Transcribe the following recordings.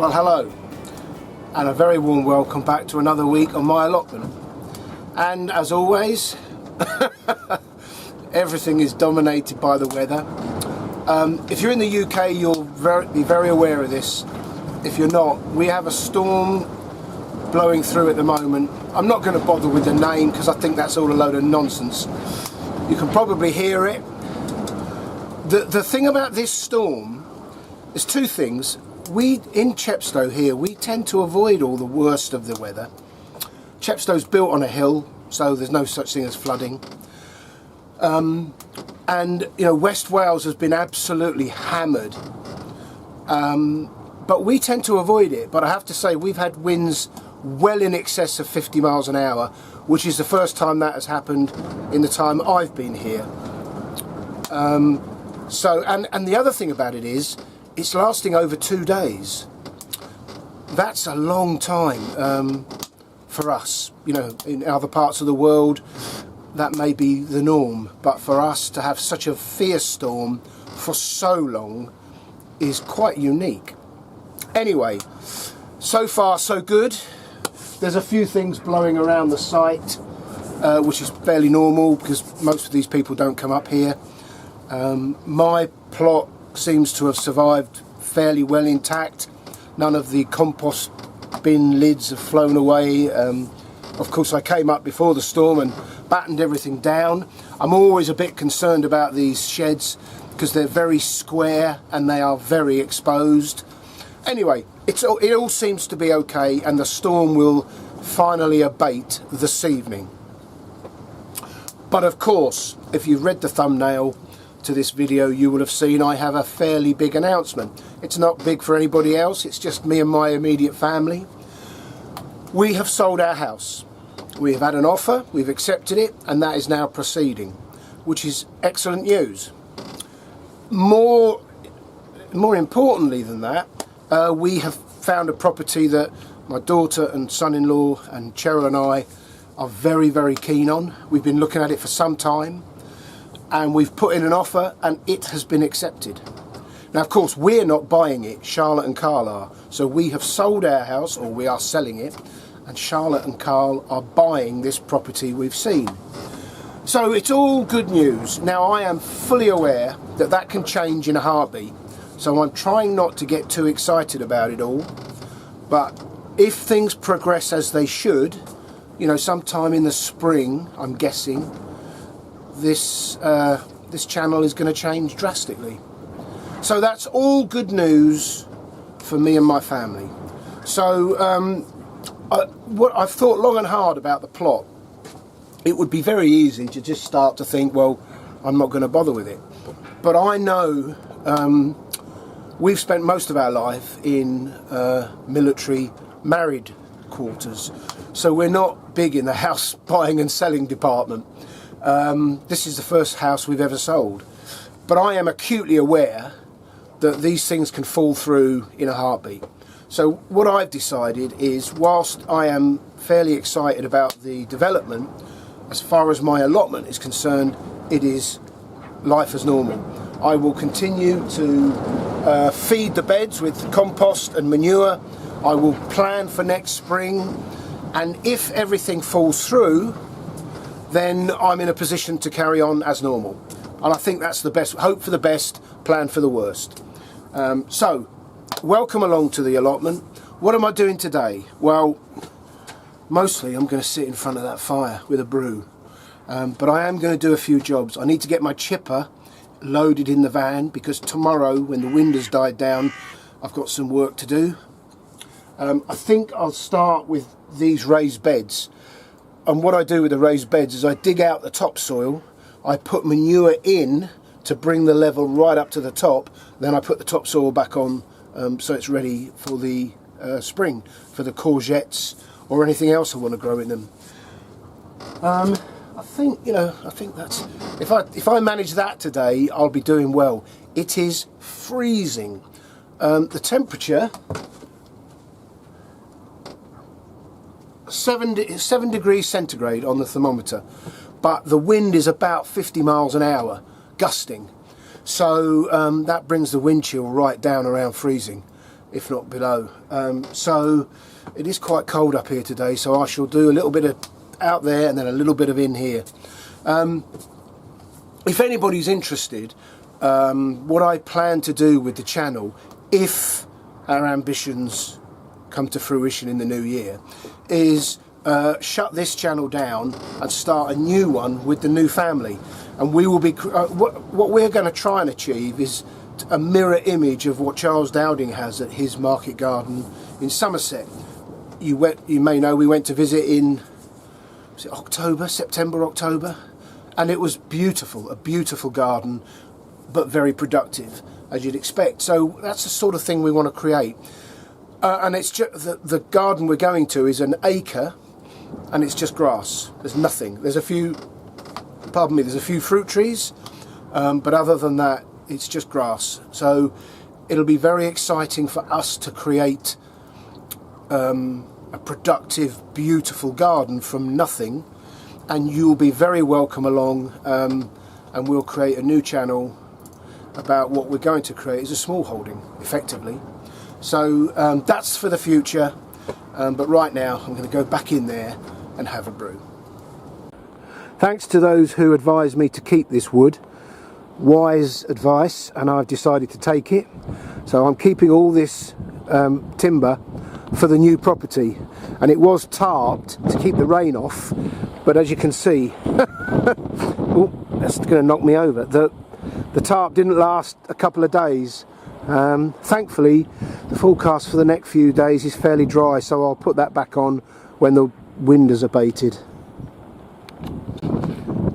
Well, hello, and a very warm welcome back to another week on my allotment. And as always, everything is dominated by the weather. If you're in the UK, you'll be very aware of this. If you're not, we have a storm blowing through at the moment. I'm not going to bother with the name because I think that's all a load of nonsense. You can probably hear it. The thing about this storm is two things. We in Chepstow here, we tend to avoid all the worst of the weather. Chepstow's built on a hill, so there's no such thing as flooding. And you know, West Wales has been absolutely hammered. But we tend to avoid it. But I have to say, we've had winds well in excess of 50 miles an hour, which is the first time that has happened in the time I've been here. And the other thing about it is, it's lasting over 2 days. That's a long time for us. You know, in other parts of the world, that may be the norm. But for us to have such a fierce storm for so long is quite unique. Anyway, so far so good. There's a few things blowing around the site, which is fairly normal because most of these people don't come up here. My plot seems to have survived fairly well intact. None of the compost bin lids have flown away. Of course, I came up before the storm and battened everything down. I'm always a bit concerned about these sheds because they're very square and they are very exposed. Anyway, it all seems to be okay, and the storm will finally abate this evening. But of course, if you've read the thumbnail to this video, you will have seen I have a fairly big announcement. It's not big for anybody else, it's just me and my immediate family. We have sold our house. We have had an offer, we've accepted it, and that is now proceeding, which is excellent news. More importantly than that, we have found a property that my daughter and son-in-law and Cheryl and I are very, very keen on. We've been looking at it for some time, and we've put in an offer and it has been accepted. Now, of course, we're not buying it, Charlotte and Carl are. So we have sold our house, or we are selling it, and Charlotte and Carl are buying this property we've seen. So it's all good news. Now, I am fully aware that that can change in a heartbeat. So I'm trying not to get too excited about it all. But if things progress as they should, you know, sometime in the spring, I'm guessing, this channel is going to change drastically. So that's all good news for me and my family. So I've thought long and hard about the plot. It would be very easy to just start to think, well, I'm not going to bother with it. But I know we've spent most of our life in military married quarters, so we're not big in the house buying and selling department. This is the first house we've ever sold, but I am acutely aware that these things can fall through in a heartbeat. So what I've decided is, whilst I am fairly excited about the development, as far as my allotment is concerned, it is life as normal. I will continue to feed the beds with compost and manure. I will plan for next spring, and if everything falls through, then I'm in a position to carry on as normal. And I think that's the best. Hope for the best, plan for the worst. So, welcome along to the allotment. What am I doing today? Well, mostly I'm going to sit in front of that fire with a brew. But I am going to do a few jobs. I need to get my chipper loaded in the van, because tomorrow, when the wind has died down, I've got some work to do. I think I'll start with these raised beds. And what I do with the raised beds is I dig out the topsoil, I put manure in to bring the level right up to the top, then I put the topsoil back on so it's ready for the spring, for the courgettes or anything else I want to grow in them. I think that's, if I manage that today, I'll be doing well. It is freezing. The temperature, 7 degrees centigrade on the thermometer, but the wind is about 50 miles an hour, gusting. So that brings the wind chill right down around freezing. if not below. So it is quite cold up here today, so I shall do a little bit of out there and then a little bit of in here. If anybody's interested, what I plan to do with the channel, if our ambitions come to fruition in the new year, is shut this channel down and start a new one with the new family. And we will be what we're going to try and achieve is a mirror image of what Charles Dowding has at his market garden in Somerset. You may know we went to visit in, was it September, October, and it was beautiful, a beautiful garden, but very productive, as you'd expect. So that's the sort of thing we want to create. And it's just the garden we're going to is an acre, and it's just grass. There's nothing. There's a few, pardon me, there's a few fruit trees, but other than that, it's just grass. So it'll be very exciting for us to create a productive, beautiful garden from nothing, and you'll be very welcome along, and we'll create a new channel about what we're going to create as a small holding, effectively. So that's for the future, but right now I'm going to go back in there and have a brew. Thanks to those who advised me to keep this wood. Wise advice, and I've decided to take it. So I'm keeping all this timber for the new property, and it was tarped to keep the rain off, but as you can see oh, that's going to knock me over. The tarp didn't last a couple of days. Thankfully the forecast for the next few days is fairly dry, so I'll put that back on when the wind has abated.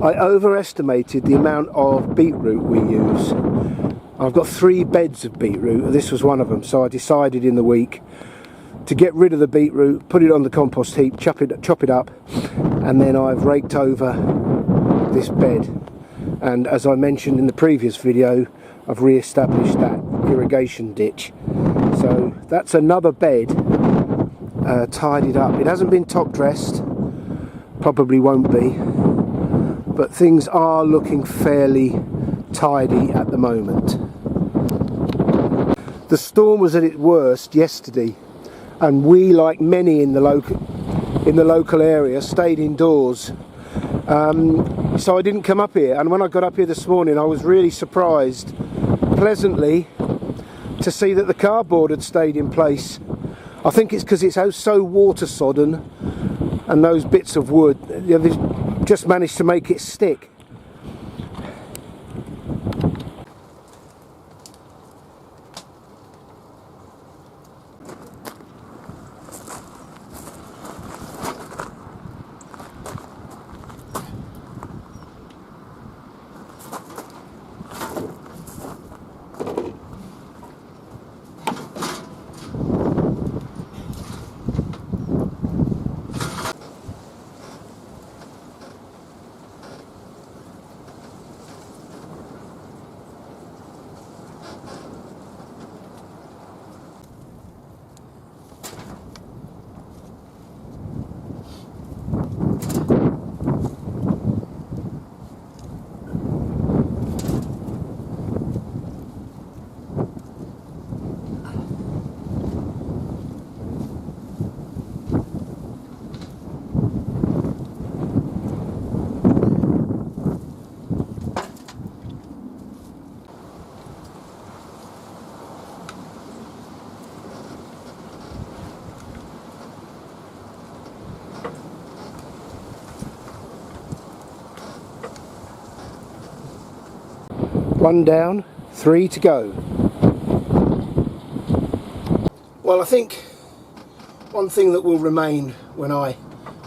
I overestimated the amount of beetroot we use. I've got 3 beds of beetroot, this was one of them, so I decided in the week to get rid of the beetroot, put it on the compost heap, chop it up, and then I've raked over this bed. And as I mentioned in the previous video, I've re-established that irrigation ditch. So that's another bed tidied up. It hasn't been top dressed, probably won't be, but things are looking fairly tidy at the moment. The storm was at its worst yesterday, and we, like many in the local area, stayed indoors. So I didn't come up here, and when I got up here this morning I was really surprised, pleasantly, to see that the cardboard had stayed in place. I think it's because it's so water sodden, and those bits of wood, they've just managed to make it stick. One down, 3 to go. Well, I think one thing that will remain when I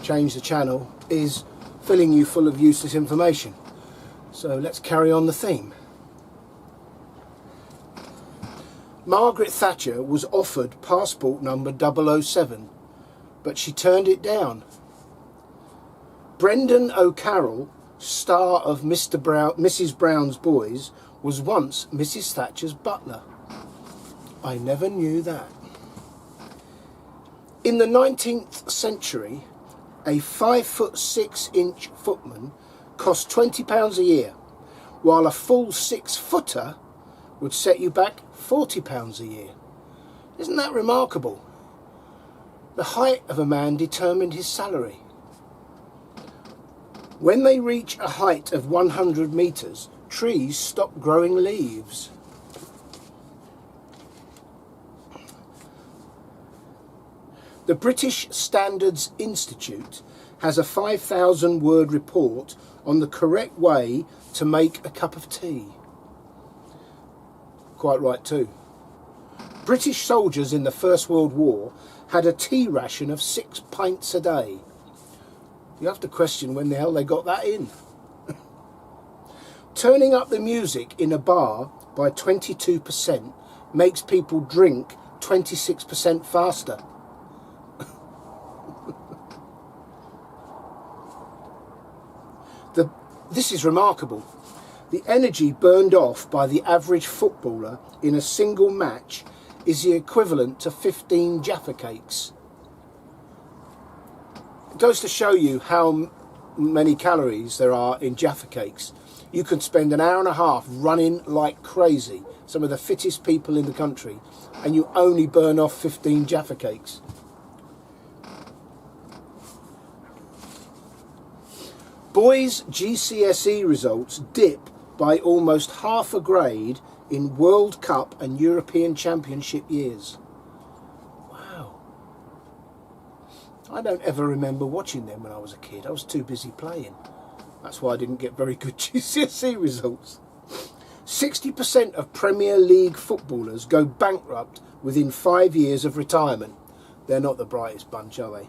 change the channel is filling you full of useless information. So let's carry on the theme. Margaret Thatcher was offered passport number 007, but she turned it down. Brendan O'Carroll, star of Mrs. Brown's Boys, was once Mrs. Thatcher's butler. I never knew that. In the 19th century, a 5'6" footman cost £20 a year, while a full 6-footer would set you back £40 a year. Isn't that remarkable? The height of a man determined his salary. When they reach a height of 100 metres, trees stop growing leaves. The British Standards Institute has a 5,000 word report on the correct way to make a cup of tea. Quite right too. British soldiers in the First World War had a tea ration of 6 pints a day. You have to question when the hell they got that in. Turning up the music in a bar by 22% makes people drink 26% faster. This is remarkable. The energy burned off by the average footballer in a single match is the equivalent to 15 Jaffa cakes. It goes to show you how many calories there are in Jaffa cakes. You can spend an hour and a half running like crazy, some of the fittest people in the country, and you only burn off 15 Jaffa cakes. Boys' GCSE results dip by almost half a grade in World Cup and European Championship years. Wow. I don't ever remember watching them when I was a kid. I was too busy playing. That's why I didn't get very good GCSE results. 60% of Premier League footballers go bankrupt within 5 years of retirement. They're not the brightest bunch, are they?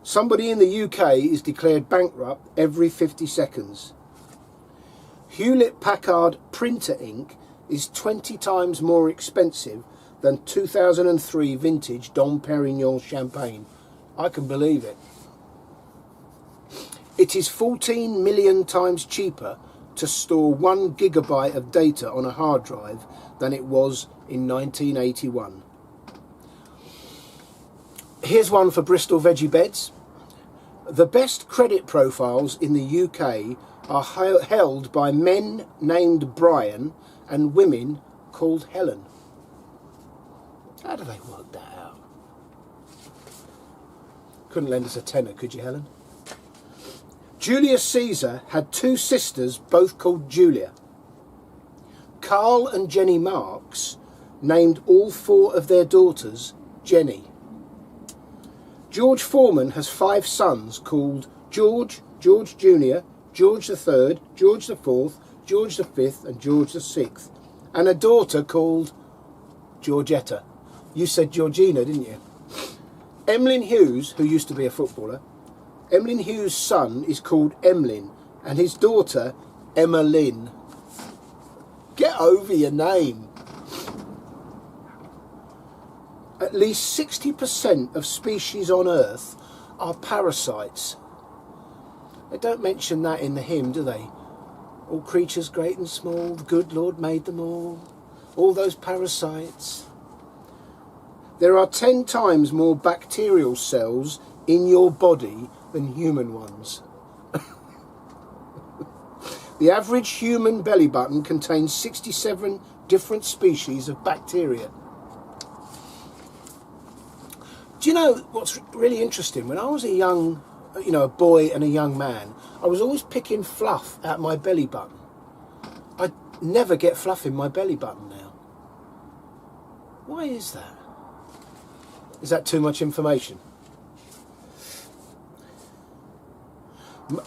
Somebody in the UK is declared bankrupt every 50 seconds. Hewlett-Packard printer ink is 20 times more expensive than 2003 vintage Dom Perignon champagne. I can believe it. It is 14 million times cheaper to store 1 gigabyte of data on a hard drive than it was in 1981. Here's one for Bristol Veggie Beds. The best credit profiles in the UK are held by men named Brian and women called Helen. How do they work that out? Couldn't lend us a tenner, could you, Helen? Julius Caesar had 2 sisters, both called Julia. Carl and Jenny Marx named all 4 of their daughters Jenny. George Foreman has 5 sons called George, George Jr., George III, George IV, George V and George VI, and a daughter called Georgetta. You said Georgina, didn't you? Emlyn Hughes, who used to be a footballer, Emlyn Hughes' son is called Emlyn and his daughter Emma Lynn. Get over your name. At least 60% of species on Earth are parasites. They don't mention that in the hymn, do they? All creatures great and small, the good Lord made them all those parasites. There are 10 times more bacterial cells in your body than human ones. The average human belly button contains 67 different species of bacteria. Do you know what's really interesting? When I was a young, a boy and a young man, I was always picking fluff out my belly button. I never get fluff in my belly button now. Why is that? Is that too much information?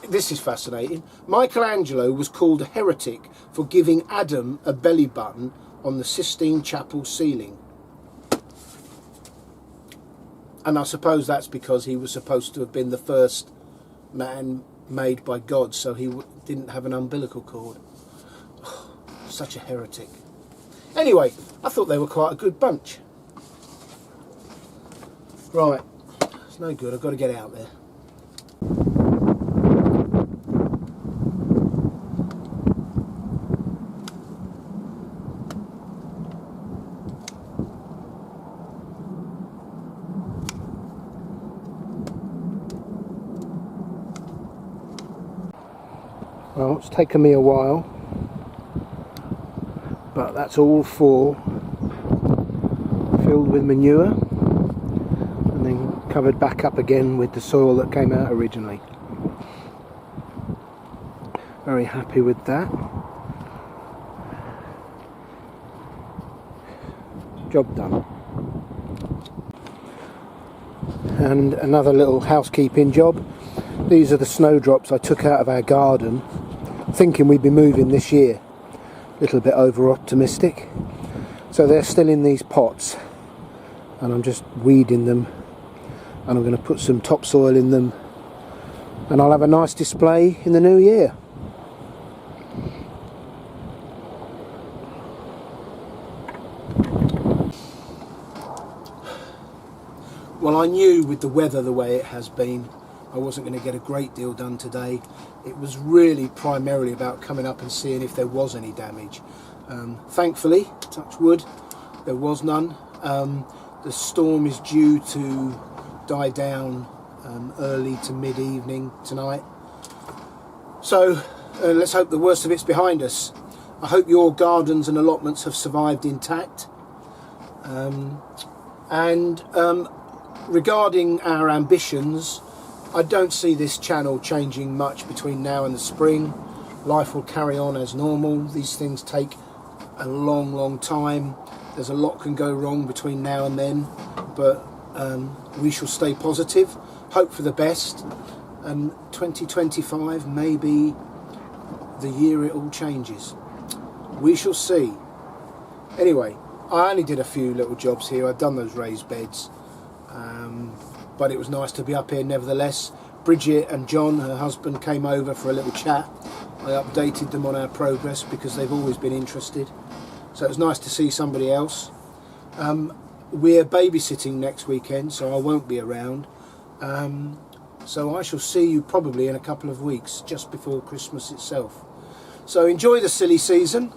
This is fascinating. Michelangelo was called a heretic for giving Adam a belly button on the Sistine Chapel ceiling. And I suppose that's because he was supposed to have been the first man made by God, so he didn't have an umbilical cord. Oh, such a heretic. Anyway, I thought they were quite a good bunch. Right, it's no good, I've got to get out there. Well, it's taken me a while, but that's all for filled with manure and then covered back up again with the soil that came out originally. Very happy with that. Job done. And another little housekeeping job. These are the snowdrops I took out of our garden, thinking we'd be moving this year. A little bit over optimistic. So they're still in these pots, and I'm just weeding them, and I'm going to put some topsoil in them, and I'll have a nice display in the new year. Well, I knew with the weather the way it has been, I wasn't going to get a great deal done today. It was really primarily about coming up and seeing if there was any damage. Thankfully, touch wood, there was none. The storm is due to die down early to mid-evening tonight. So let's hope the worst of it's behind us. I hope your gardens and allotments have survived intact. Regarding our ambitions, I don't see this channel changing much between now and the spring. Life will carry on as normal. These things take a long time. There's a lot can go wrong between now and then, but we shall stay positive, hope for the best, and 2025 may be the year it all changes. We shall see. Anyway, I only did a few little jobs here. I've done those raised beds, but it was nice to be up here nevertheless. Bridget and John, her husband, came over for a little chat. I updated them on our progress because they've always been interested. So it was nice to see somebody else. We're babysitting next weekend, so I won't be around. So I shall see you probably in a couple of weeks, just before Christmas itself. So enjoy the silly season,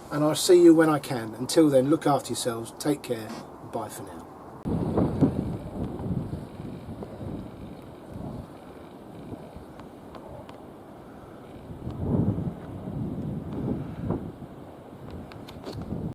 and I'll see you when I can. Until then, look after yourselves, take care, bye for now.